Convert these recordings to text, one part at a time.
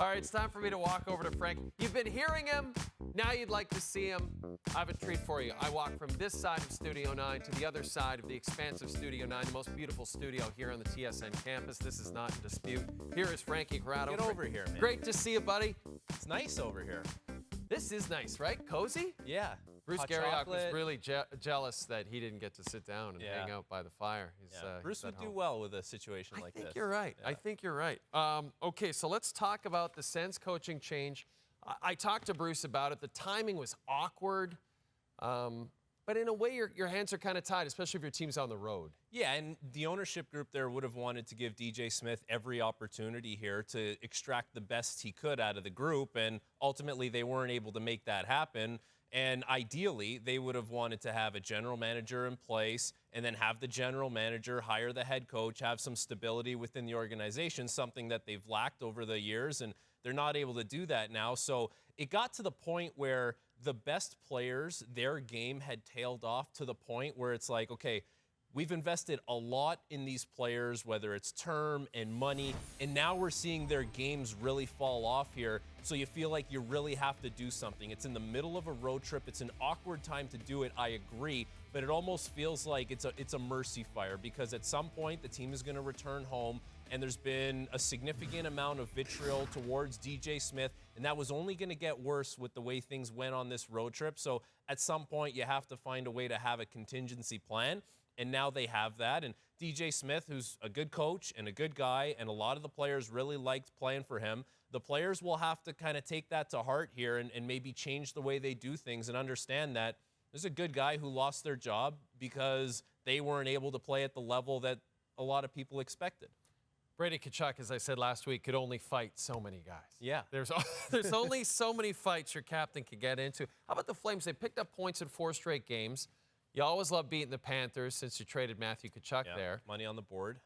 All right, it's time for me to walk over to Frank. You've been hearing him. Now you'd like to see him. I have a treat for you. I walk from this side of Studio 9 to the other side of the expansive Studio 9, the most beautiful studio here on the TSN campus. This is not in dispute. Here is Frankie Corrado. Get over here, man. Great to see you, buddy. It's nice over here. This is nice, right? Cozy? Yeah. Bruce Hot Garriock chocolate. was really jealous that he didn't get to sit down and hang out by the fire. Bruce would do well with a situation like this. I think you're right. Yeah. I think you're right. Okay, so let's talk about the Sens coaching change. I talked to Bruce about it. The timing was awkward. But in a way, your hands are kind of tied, especially if your team's on the road. Yeah, and the ownership group there would have wanted to give DJ Smith every opportunity here to extract the best he could out of the group, and ultimately they weren't able to make that happen. And ideally, they would have wanted to have a general manager in place and then have the general manager hire the head coach, have some stability within the organization, something that they've lacked over the years, and they're not able to do that now. So it got to the point where the best players, their game had tailed off to the point where it's like, okay, we've invested a lot in these players, whether it's term and money, and now we're seeing their games really fall off here. So you feel like you really have to do something. It's in the middle of a road trip. It's an awkward time to do it, I agree, but it almost feels like it's a mercy fire because at some point the team is going to return home, and there's been a significant amount of vitriol towards DJ Smith, and that was only going to get worse with the way things went on this road trip. So at some point you have to find a way to have a contingency plan. And now they have that. And DJ Smith, who's a good coach and a good guy, and a lot of the players really liked playing for him, the players will have to kind of take that to heart here and maybe change the way they do things and understand that there's a good guy who lost their job because they weren't able to play at the level that a lot of people expected. Brady Tkachuk, as I said last week, could only fight so many guys. Yeah. There's only so many fights your captain could get into. How about the Flames? They picked up points in 4 straight games. You always love beating the Panthers since you traded Matthew Tkachuk there. Money on the board.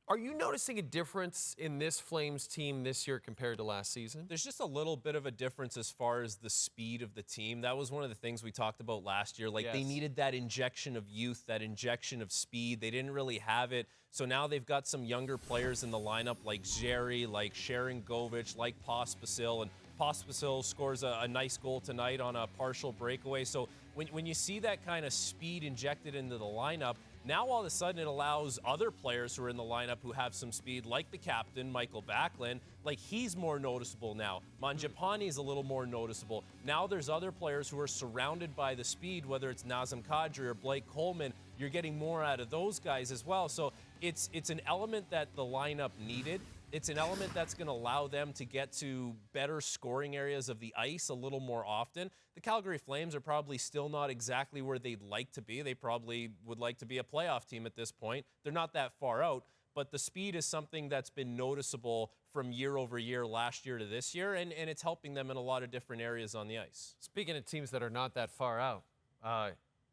Are you noticing a difference in this Flames team this year compared to last season? There's just a little bit of a difference as far as the speed of the team. That was one of the things we talked about last year. Like, they needed that injection of youth, that injection of speed. They didn't really have it. So now they've got some younger players in the lineup like Jerry, like Sharon Govich, like Pospisil. And Pospisil scores a nice goal tonight on a partial breakaway. So when you see that kind of speed injected into the lineup, now all of a sudden it allows other players who are in the lineup who have some speed, like the captain, Michael Backlund, like he's more noticeable now. Mangiapane is a little more noticeable. Now there's other players who are surrounded by the speed, whether it's Nazem Kadri or Blake Coleman. You're getting more out of those guys as well. So it's an element that the lineup needed. It's an element that's going to allow them to get to better scoring areas of the ice a little more often. The Calgary Flames are probably still not exactly where they'd like to be. They probably would like to be a playoff team at this point. They're not that far out, but the speed is something that's been noticeable from year over year, last year to this year, and it's helping them in a lot of different areas on the ice. Speaking of teams that are not that far out,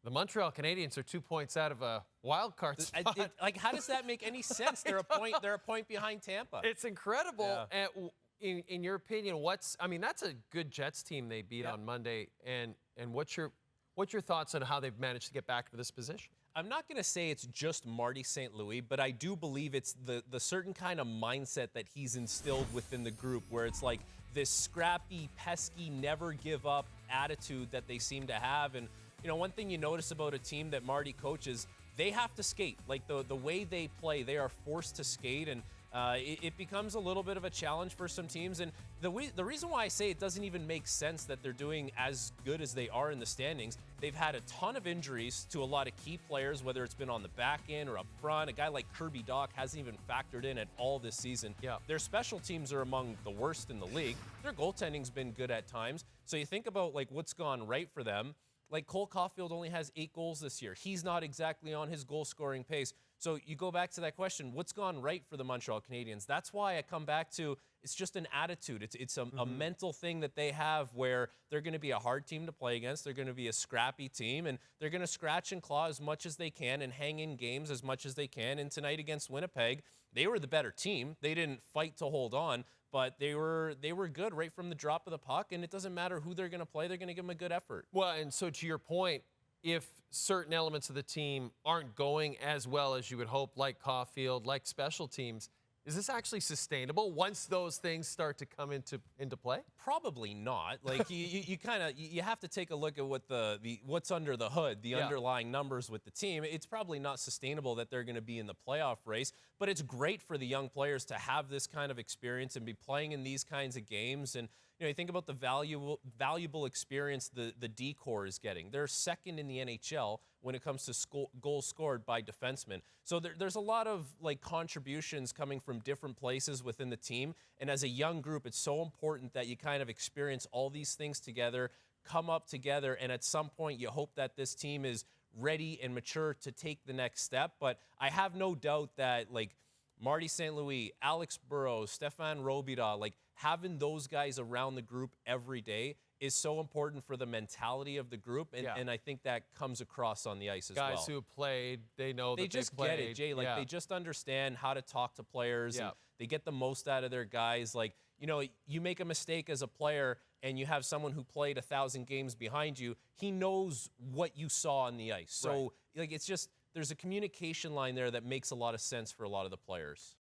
the Montreal Canadiens are 2 points out of a wild card spot. How does that make any sense? They're a point behind Tampa. It's incredible. Yeah. In your opinion, that's a good Jets team they beat on Monday. And what's your thoughts on how they've managed to get back to this position? I'm not going to say it's just Marty St. Louis, but I do believe it's the certain kind of mindset that he's instilled within the group, where it's like this scrappy, pesky, never give up attitude that they seem to have. And you know, one thing you notice about a team that Marty coaches, they have to skate. Like the way they play, they are forced to skate, and it becomes a little bit of a challenge for some teams. And the reason why I say it doesn't even make sense that they're doing as good as they are in the standings, they've had a ton of injuries to a lot of key players, whether it's been on the back end or up front. A guy like Kirby Dach hasn't even factored in at all this season. Yeah. Their special teams are among the worst in the league. Their goaltending's been good at times. So you think about like what's gone right for them. Like Cole Caulfield only has 8 goals this year. He's not exactly on his goal-scoring pace. So you go back to that question, what's gone right for the Montreal Canadiens? That's why I come back to it's just an attitude. It's a mental thing that they have where they're going to be a hard team to play against. They're going to be a scrappy team, and they're going to scratch and claw as much as they can and hang in games as much as they can. And tonight against Winnipeg, they were the better team. They didn't fight to hold on, but they were good right from the drop of the puck, and it doesn't matter who they're going to play. They're going to give them a good effort. Well, and so to your point, if certain elements of the team aren't going as well as you would hope, like Caulfield, like special teams, Is this actually sustainable once those things start to come into play? Probably not. Like you have to take a look at what what's under the hood, the underlying numbers with the team. It's probably not sustainable that they're going to be in the playoff race, but it's great for the young players to have this kind of experience and be playing in these kinds of games. And you think about the valuable experience the D-core is getting. They're second in the NHL when it comes to goals scored by defensemen. So there's a lot of contributions coming from different places within the team. And as a young group, it's so important that you kind of experience all these things together, come up together, and at some point you hope that this team is ready and mature to take the next step. But I have no doubt that Marty St. Louis, Alex Burrows, Stefan Robida, having those guys around the group every day is so important for the mentality of the group, and I think that comes across on the ice as well. Guys who have played, they know that they just played. get it, Jay. They just understand how to talk to players, and they get the most out of their guys. You make a mistake as a player, and you have someone who played 1,000 games behind you. He knows what you saw on the ice. So, it's just there's a communication line there that makes a lot of sense for a lot of the players.